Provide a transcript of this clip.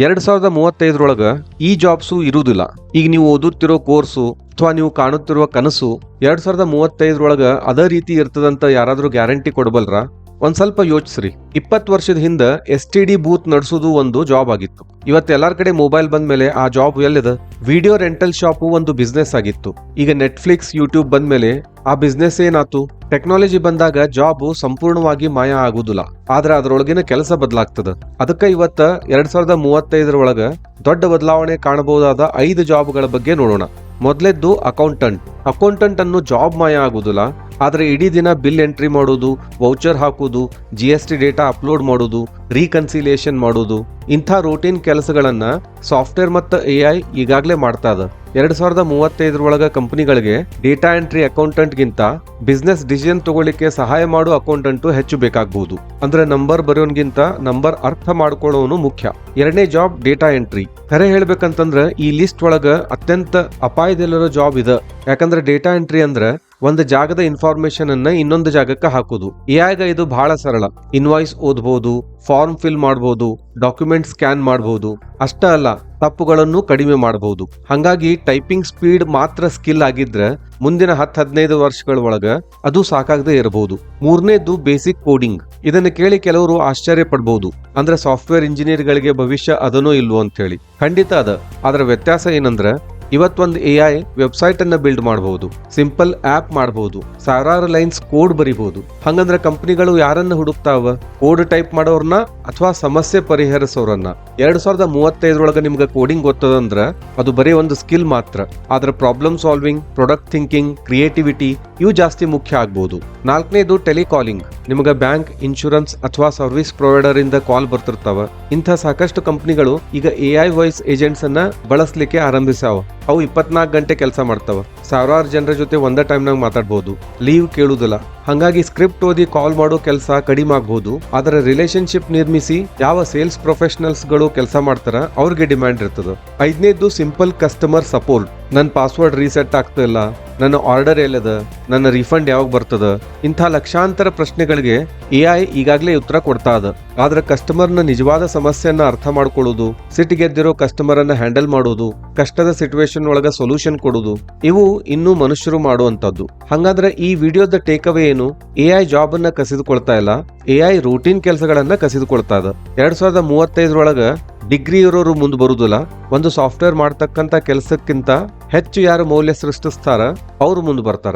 2035 ಈ ಜಾಬ್ಸು ಇರುವುದಿಲ್ಲ. ಈಗ ನೀವು ಓದುತ್ತಿರೋ ಕೋರ್ಸು ಅಥವಾ ನೀವು ಕಾಣುತ್ತಿರುವ ಕನಸು 2035 ಅದೇ ರೀತಿ ಇರ್ತದಂತ ಯಾರಾದ್ರೂ ಗ್ಯಾರಂಟಿ ಕೊಡಬಲ್ರ? ಒಂದ್ ಸ್ವಲ್ಪ ಯೋಚಿಸ್ರಿ. 20 ವರ್ಷದ ಹಿಂದ STD ಬೂತ್ ನಡೆಸೋದು ಒಂದು ಜಾಬ್ ಆಗಿತ್ತು. ಇವತ್ತು ಎಲ್ಲಾರ ಕಡೆ ಮೊಬೈಲ್ ಬಂದ ಮೇಲೆ ಆ ಜಾಬ್ ಎಲ್ಲಿದೆ? ವಿಡಿಯೋ ರೆಂಟಲ್ ಶಾಪು ಒಂದು ಬಿಸ್ನೆಸ್ ಆಗಿತ್ತು. ಈಗ ನೆಟ್ಫ್ಲಿಕ್ಸ್, ಯೂಟ್ಯೂಬ್ ಬಂದ ಮೇಲೆ ಆ ಬಿಸ್ನೆಸ್ ಏನಾತು? ಟೆಕ್ನಾಲಜಿ ಬಂದಾಗ ಜಾಬ್ ಸಂಪೂರ್ಣವಾಗಿ ಮಾಯ ಆಗುದಿಲ್ಲ, ಆದ್ರೆ ಅದರೊಳಗಿನ ಕೆಲಸ ಬದಲಾಗ್ತದ. ಅದಕ್ಕೆ ಇವತ್ತ 2035 ದೊಡ್ಡ ಬದಲಾವಣೆ ಕಾಣಬಹುದಾದ 5 ಜಾಬ್ಗಳ ಬಗ್ಗೆ ನೋಡೋಣ. ಮೊದಲೇದ್ದು ಅಕೌಂಟೆಂಟ್. ಅಕೌಂಟೆಂಟ್ ಅನ್ನು ಜಾಬ್ ಮಾಯ ಆಗುದಿಲ್ಲ, ಆದ್ರೆ ಇಡೀ ದಿನ ಬಿಲ್ ಎಂಟ್ರಿ ಮಾಡೋದು, ವೌಚರ್ ಹಾಕುದು, GST ಡೇಟಾ ಅಪ್ಲೋಡ್ ಮಾಡೋದು, ರೀಕನ್ಸಿಲಿಯೇಷನ್ ಮಾಡೋದು, ಇಂಥ ರೂಟೀನ್ ಕೆಲಸಗಳನ್ನ ಸಾಫ್ಟ್ವೇರ್ ಮತ್ತು AI ಈಗಾಗಲೇ ಮಾಡ್ತಾ ಇದೆ. 2035 ಕಂಪನಿಗಳಿಗೆ ಡೇಟಾ ಎಂಟ್ರಿ ಅಕೌಂಟೆಂಟ್ ಗಿಂತ ಬಿಸ್ನೆಸ್ ಡಿಸಿಷನ್ ತಗೊಳ್ಳಿಕ್ಕೆ ಸಹಾಯ ಮಾಡೋ ಅಕೌಂಟೆಂಟ್ ಹೆಚ್ಚು ಬೇಕಾಗಬಹುದು. ಅಂದ್ರೆ ನಂಬರ್ ಬರೆಯೋನ್ಗಿಂತ ನಂಬರ್ ಅರ್ಥ ಮಾಡ್ಕೊಳ್ಳೋನು ಮುಖ್ಯ. ಎರಡನೇ ಜಾಬ್ ಡೇಟಾ ಎಂಟ್ರಿ. ಖರೆ ಹೇಳ್ಬೇಕಂತಂದ್ರ ಈ ಲಿಸ್ಟ್ ಒಳಗ ಅತ್ಯಂತ ಅಪಾಯದಲ್ಲಿರೋ ಜಾಬ್ ಇದೆ. ಯಾಕಂದ್ರೆ ಡೇಟಾ ಎಂಟ್ರಿ ಅಂದ್ರೆ ಒಂದು ಜಾಗದ ಇನ್ಫಾರ್ಮೇಶನ್ ಅನ್ನ ಇನ್ನೊಂದು ಜಾಗಕ್ಕೆ ಹಾಕುದು. AI ಇದು ಬಹಳ ಸರಳ. ಇನ್ವಾಯ್ಸ್ ಓದಬಹುದು, ಫಾರ್ಮ್ ಫಿಲ್ ಮಾಡಬಹುದು, ಡಾಕ್ಯುಮೆಂಟ್ ಸ್ಕ್ಯಾನ್ ಮಾಡಬಹುದು. ಅಷ್ಟ ಅಲ್ಲ, ತಪ್ಪುಗಳನ್ನು ಕಡಿಮೆ ಮಾಡಬಹುದು. ಹಂಗಾಗಿ ಟೈಪಿಂಗ್ ಸ್ಪೀಡ್ ಮಾತ್ರ ಸ್ಕಿಲ್ ಆಗಿದ್ರೆ ಮುಂದಿನ 10-15 ವರ್ಷಗಳ ಒಳಗ ಅದು ಸಾಕಾಗದೆ ಇರಬಹುದು. ಮೂರನೇದು ಬೇಸಿಕ್ ಕೋಡಿಂಗ್. ಇದನ್ನ ಕೇಳಿ ಕೆಲವರು ಆಶ್ಚರ್ಯ ಪಡಬಹುದು. ಅಂದ್ರೆ ಸಾಫ್ಟ್ವೇರ್ ಇಂಜಿನಿಯರ್ ಗಳಿಗೆ ಭವಿಷ್ಯ ಅದನ್ನೋ ಇಲ್ವೋ ಅಂತ ಹೇಳಿ. ಖಂಡಿತ ಅದ. ಆದ್ರ ವ್ಯತ್ಯಾಸ ಏನಂದ್ರೆ ಇವತ್ತೊಂದು AI ವೆಬ್ಸೈಟ್ ಅನ್ನ ಬಿಲ್ಡ್ ಮಾಡಬಹುದು, ಸಿಂಪಲ್ ಆಪ್ ಮಾಡಬಹುದು, ಸಾವಿರಾರು ಲೈನ್ಸ್ ಕೋಡ್ ಬರಿಬಹುದು. ಹಂಗಂದ್ರೆ ಕಂಪನಿಗಳು ಯಾರನ್ನ ಹುಡುಕ್ತಾವ? ಕೋಡ್ ಟೈಪ್ ಮಾಡೋರ್ನ ಅಥವಾ ಸಮಸ್ಯೆ ಪರಿಹರಿಸೋರನ್ನ? 2035 ನಿಮ್ಗೆ ಕೋಡಿಂಗ್ ಗೊತ್ತದಂದ್ರ ಅದು ಬರೀ ಒಂದು ಸ್ಕಿಲ್ ಮಾತ್ರ. ಆದ್ರೆ problem solving, product thinking, creativity ಇವು ಜಾಸ್ತಿ ಮುಖ್ಯ ಆಗ್ಬಹುದು. ನಾಲ್ಕನೇದು ಟೆಲಿಕಾಲಿಂಗ್. ನಿಮ್ಗೆ ಬ್ಯಾಂಕ್, ಇನ್ಶೂರೆನ್ಸ್ ಅಥವಾ ಸರ್ವಿಸ್ ಪ್ರೊವೈಡರ್ ಇಂದ ಕಾಲ್ ಬರ್ತಿರ್ತಾವ. ಇಂಥ ಸಾಕಷ್ಟು ಕಂಪನಿಗಳು ಈಗ AI ವಾಯ್ಸ್ ಏಜೆಂಟ್ಸ್ ಅನ್ನ ಬಳಸಲಿಕ್ಕೆ ಆರಂಭಿಸಾವ. ಅವು 24 ಗಂಟೆ ಕೆಲಸ ಮಾಡ್ತಾವ. ಸಾವಿರಾರು ಜನರ ಜೊತೆ ಒಂದೇ ಟೈಮ್ನಾಗ ಮಾತಾಡಬಹುದು, ಲೀವ್ ಕೇಳುದಿಲ್ಲ. ಹಂಗಾಗಿ ಸ್ಕ್ರಿಪ್ಟ್ ಓದಿ ಕಾಲ್ ಮಾಡೋ ಕೆಲಸ ಕಡಿಮೆ ಆಗಬಹುದು. ಆದ್ರೆ ರಿಲೇಶನ್ಶಿಪ್ ನಿರ್ಮಿಸಿ ಯಾವ ಸೇಲ್ಸ್ ಪ್ರೊಫೆಷನಲ್ಸ್ ಗಳು ಕೆಲಸ ಮಾಡ್ತಾರ ಅವ್ರಿಗೆ ಡಿಮ್ಯಾಂಡ್ ಇರ್ತದ. ಐದನೇದು ಸಿಂಪಲ್ ಕಸ್ಟಮರ್ ಸಪೋರ್ಟ್. ನನ್ನ ಪಾಸ್ವರ್ಡ್ ರೀಸೆಟ್ ಆಗ್ತಾ ಇಲ್ಲ, ನನ್ನ ಆರ್ಡರ್ ಎಲ್ಲದ, ನನ್ನ ರಿಫಂಡ್ ಯಾವಾಗ ಬರ್ತದ, ಇಂಥ ಲಕ್ಷಾಂತರ ಪ್ರಶ್ನೆಗಳಿಗೆ AI ಈಗಾಗಲೇ ಉತ್ತರ ಕೊಡ್ತಾ ಅದ. ಆದ್ರೆ ಕಸ್ಟಮರ್ನ ನಿಜವಾದ ಸಮಸ್ಯೆಯನ್ನ ಅರ್ಥ ಮಾಡ್ಕೊಳ್ಳೋದು, ಸಿಟ್ಟಿಗೆದ್ದಿರೋ ಕಸ್ಟಮರ್ ಅನ್ನ ಹ್ಯಾಂಡಲ್ ಮಾಡೋದು, ಕಷ್ಟದ ಸಿಚುವೇಶನ್ ಒಳಗ ಸೊಲ್ಯೂಷನ್ ಕೊಡೋದು, ಇವು ಇನ್ನೂ ಮನುಷ್ಯರು ಮಾಡುವಂತದ್ದು. ಹಂಗಾದ್ರೆ ಈ ವಿಡಿಯೋದ ಟೇಕ್ ಅವೇ ಏನು? AI ಜಾಬ್ ಅನ್ನ ಕಸಿದುಕೊಳ್ತಾ ಇಲ್ಲ, AI ರೂಟೀನ್ ಕೆಲಸಗಳನ್ನ ಕಸಿದುಕೊಳ್ತಾ ಇದೆ. 2035 ಡಿಗ್ರಿ ಇರೋರು ಮುಂದೆ ಬರುದಿಲ್ಲ. ಒಂದು ಸಾಫ್ಟ್ವೇರ್ ಮಾಡ್ತಕ್ಕಂತ ಕೆಲಸಕ್ಕಿಂತ ಹೆಚ್ಚು ಯಾರು ಮೌಲ್ಯ ಸೃಷ್ಟಿಸ್ತಾರ ಅವ್ರು ಮುಂದೆ ಬರ್ತಾರ.